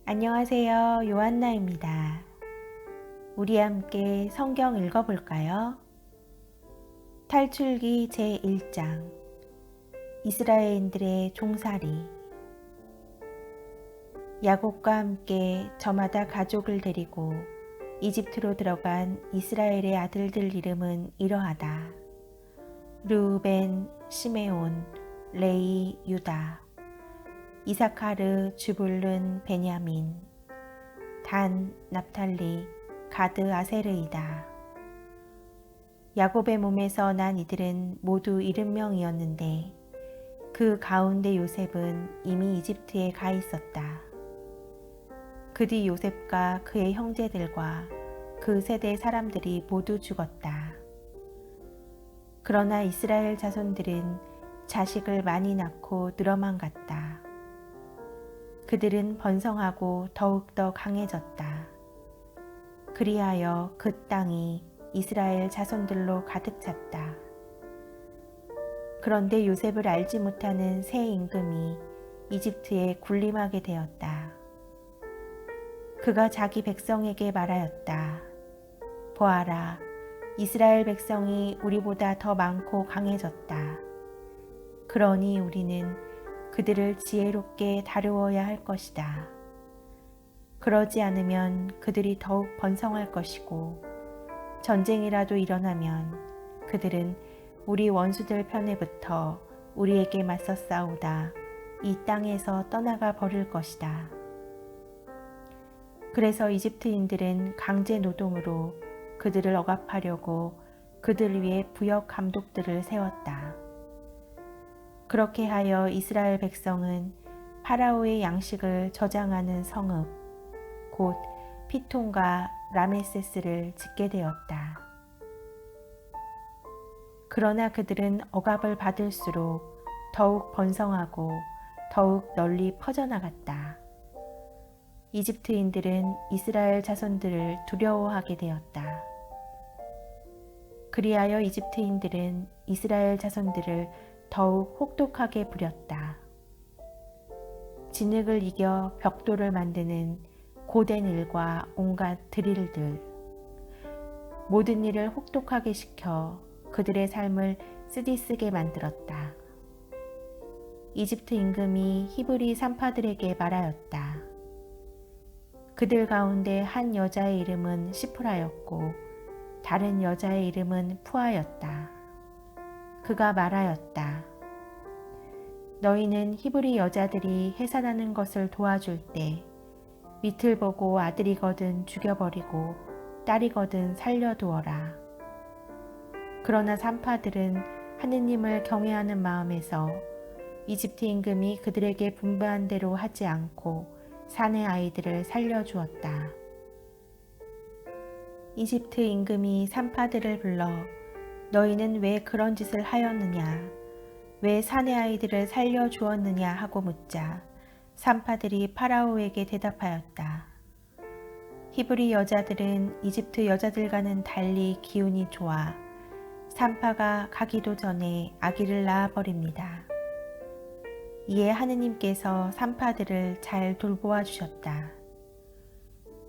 안녕하세요. 요한나입니다. 우리 함께 성경 읽어볼까요? 탈출기 제1장 이스라엘인들의 종살이. 야곱과 함께 저마다 가족을 데리고 이집트로 들어간 이스라엘의 아들들 이름은 이러하다. 르우벤, 시메온, 레위, 유다, 이사카르, 즈불룬, 베냐민, 단, 납탈리, 가드, 아세르이다. 야곱의 몸에서 난 이들은 모두 70명이었는데 그 가운데 요셉은 이미 이집트에 가 있었다. 그 뒤 요셉과 그의 형제들과 그 세대 사람들이 모두 죽었다. 그러나 이스라엘 자손들은 자식을 많이 낳고 늘어만 갔다. 그들은 번성하고 더욱더 강해졌다. 그리하여 그 땅이 이스라엘 자손들로 가득 찼다. 그런데 요셉을 알지 못하는 새 임금이 이집트에 군림하게 되었다. 그가 자기 백성에게 말하였다. 보아라, 이스라엘 백성이 우리보다 더 많고 강해졌다. 그러니 우리는 그들을 지혜롭게 다루어야 할 것이다. 그러지 않으면 그들이 더욱 번성할 것이고 전쟁이라도 일어나면 그들은 우리 원수들 편에 붙어 우리에게 맞서 싸우다 이 땅에서 떠나가 버릴 것이다. 그래서 이집트인들은 강제 노동으로 그들을 억압하려고 그들 위해 부역 감독들을 세웠다. 그렇게 하여 이스라엘 백성은 파라오의 양식을 저장하는 성읍, 곧 피톤과 라메세스를 짓게 되었다. 그러나 그들은 억압을 받을수록 더욱 번성하고 더욱 널리 퍼져나갔다. 이집트인들은 이스라엘 자손들을 두려워하게 되었다. 그리하여 이집트인들은 이스라엘 자손들을 더욱 혹독하게 부렸다. 진흙을 이겨 벽돌을 만드는 고된 일과 온갖 드릴들, 모든 일을 혹독하게 시켜 그들의 삶을 쓰디쓰게 만들었다. 이집트 임금이 히브리 산파들에게 말하였다. 그들 가운데 한 여자의 이름은 시프라였고 다른 여자의 이름은 푸아였다. 그가 말하였다. 너희는 히브리 여자들이 해산하는 것을 도와줄 때 밑을 보고 아들이거든 죽여버리고 딸이거든 살려두어라. 그러나 산파들은 하느님을 경외하는 마음에서 이집트 임금이 그들에게 분부한 대로 하지 않고 사내 아이들을 살려주었다. 이집트 임금이 산파들을 불러 너희는 왜 그런 짓을 하였느냐? 왜 사내 아이들을 살려주었느냐 하고 묻자 산파들이 파라오에게 대답하였다. 히브리 여자들은 이집트 여자들과는 달리 기운이 좋아 산파가 가기도 전에 아기를 낳아버립니다. 이에 하느님께서 산파들을 잘 돌보아 주셨다.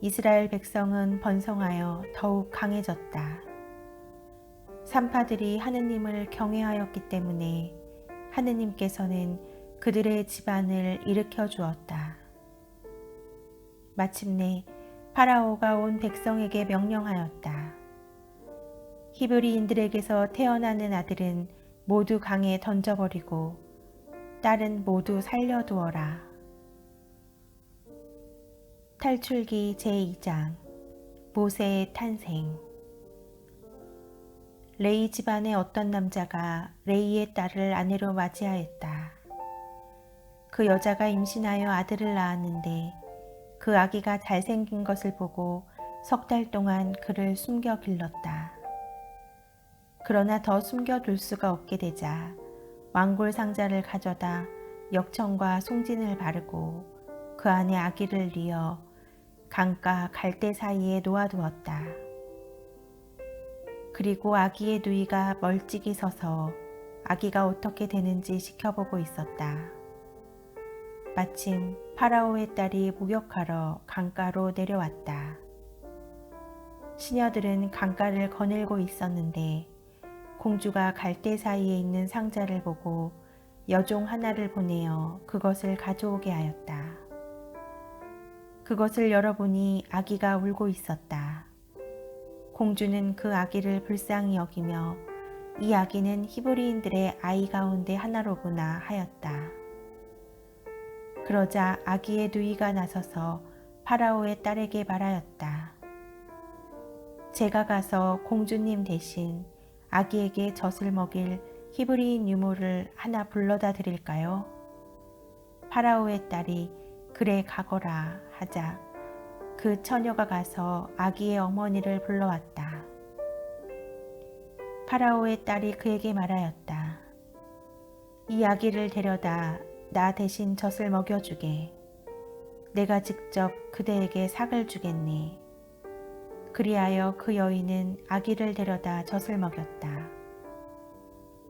이스라엘 백성은 번성하여 더욱 강해졌다. 산파들이 하느님을 경외하였기 때문에 하느님께서는 그들의 집안을 일으켜 주었다. 마침내 파라오가 온 백성에게 명령하였다. 히브리인들에게서 태어나는 아들은 모두 강에 던져버리고 딸은 모두 살려두어라. 탈출기 제2장 모세의 탄생. 레이 집안의 어떤 남자가 레이의 딸을 아내로 맞이하였다. 그 여자가 임신하여 아들을 낳았는데 그 아기가 잘생긴 것을 보고 석 달 동안 그를 숨겨 길렀다. 그러나 더 숨겨둘 수가 없게 되자 왕골 상자를 가져다 역청과 송진을 바르고 그 안에 아기를 뉘어 강가 갈대 사이에 놓아두었다. 그리고 아기의 누이가 멀찍이 서서 아기가 어떻게 되는지 지켜보고 있었다. 마침 파라오의 딸이 목욕하러 강가로 내려왔다. 시녀들은 강가를 거닐고 있었는데 공주가 갈대 사이에 있는 상자를 보고 여종 하나를 보내어 그것을 가져오게 하였다. 그것을 열어보니 아기가 울고 있었다. 공주는 그 아기를 불쌍히 여기며 이 아기는 히브리인들의 아이 가운데 하나로구나 하였다. 그러자 아기의 누이가 나서서 파라오의 딸에게 말하였다. 제가 가서 공주님 대신 아기에게 젖을 먹일 히브리인 유모를 하나 불러다 드릴까요? 파라오의 딸이 그래 가거라 하자 그 처녀가 가서 아기의 어머니를 불러왔다. 파라오의 딸이 그에게 말하였다. 이 아기를 데려다 나 대신 젖을 먹여주게. 내가 직접 그대에게 삭을 주겠네. 그리하여 그 여인은 아기를 데려다 젖을 먹였다.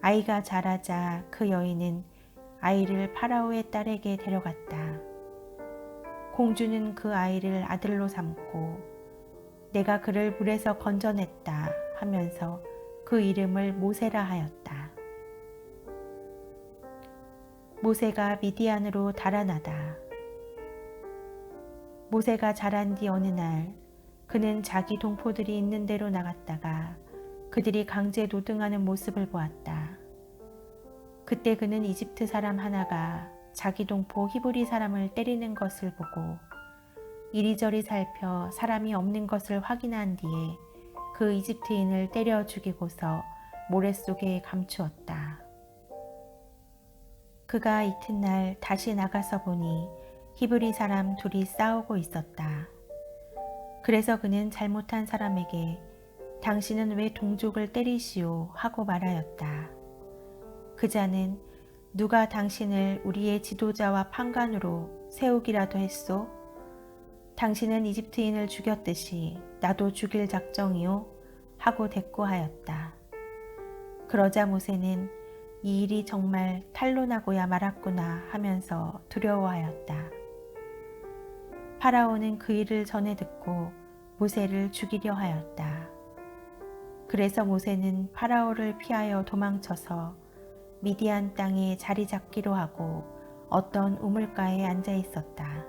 아이가 자라자 그 여인은 아이를 파라오의 딸에게 데려갔다. 공주는 그 아이를 아들로 삼고 내가 그를 물에서 건져냈다 하면서 그 이름을 모세라 하였다. 모세가 미디안으로 달아나다. 모세가 자란 뒤 어느 날 그는 자기 동포들이 있는 데로 나갔다가 그들이 강제 노동하는 모습을 보았다. 그때 그는 이집트 사람 하나가 자기 동포 히브리 사람을 때리는 것을 보고 이리저리 살펴 사람이 없는 것을 확인한 뒤에 그 이집트인을 때려 죽이고서 모래 속에 감추었다. 그가 이튿날 다시 나가서 보니 히브리 사람 둘이 싸우고 있었다. 그래서 그는 잘못한 사람에게 당신은 왜 동족을 때리시오 하고 말하였다. 그 자는 누가 당신을 우리의 지도자와 판관으로 세우기라도 했소? 당신은 이집트인을 죽였듯이 나도 죽일 작정이오? 하고 대꾸하였다. 그러자 모세는 이 일이 정말 탄로나고야 말았구나 하면서 두려워하였다. 파라오는 그 일을 전해 듣고 모세를 죽이려 하였다. 그래서 모세는 파라오를 피하여 도망쳐서 미디안 땅에 자리 잡기로 하고 어떤 우물가에 앉아 있었다.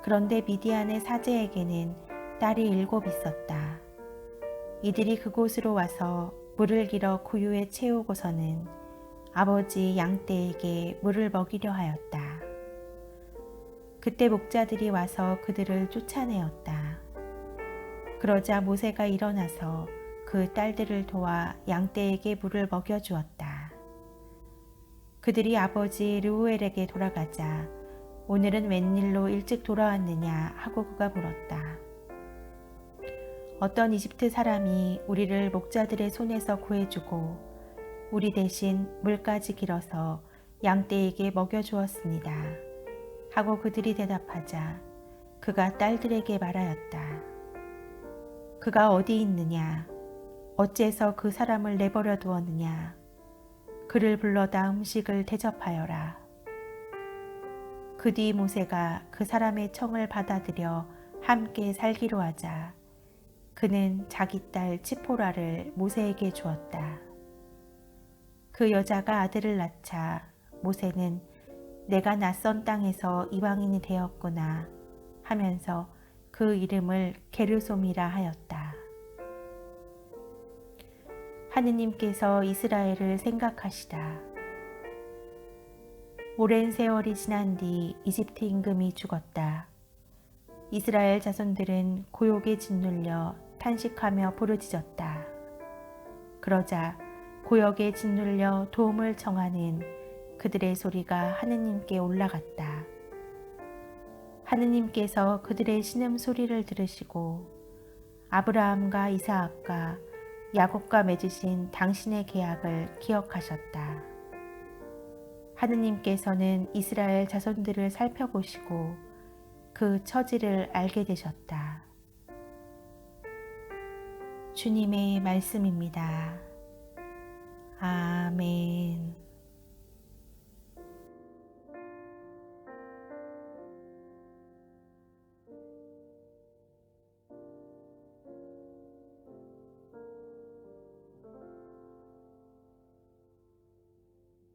그런데 미디안의 사제에게는 딸이 7 있었다. 이들이 그곳으로 와서 물을 길어 구유에 채우고서는 아버지 양떼에게 물을 먹이려 하였다. 그때 목자들이 와서 그들을 쫓아내었다. 그러자 모세가 일어나서 그 딸들을 도와 양떼에게 물을 먹여주었다. 그들이 아버지 르우엘에게 돌아가자 오늘은 웬일로 일찍 돌아왔느냐 하고 그가 물었다. 어떤 이집트 사람이 우리를 목자들의 손에서 구해주고 우리 대신 물까지 길어서 양떼에게 먹여주었습니다. 하고 그들이 대답하자 그가 딸들에게 말하였다. 그가 어디 있느냐? 어째서 그 사람을 내버려 두었느냐? 그를 불러다 음식을 대접하여라. 그 뒤 모세가 그 사람의 청을 받아들여 함께 살기로 하자 그는 자기 딸 치포라를 모세에게 주었다. 그 여자가 아들을 낳자 모세는 내가 낯선 땅에서 이방인이 되었구나 하면서 그 이름을 게르솜이라 하였다. 하느님께서 이스라엘을 생각하시다. 오랜 세월이 지난 뒤 이집트 임금이 죽었다. 이스라엘 자손들은 고욕에 짓눌려 탄식하며 부르짖었다. 그러자 고역에 짓눌려 도움을 청하는 그들의 소리가 하느님께 올라갔다. 하느님께서 그들의 신음소리를 들으시고 아브라함과 이사악과 야곱과 맺으신 당신의 계약을 기억하셨다. 하느님께서는 이스라엘 자손들을 살펴보시고 그 처지를 알게 되셨다. 주님의 말씀입니다. 아멘.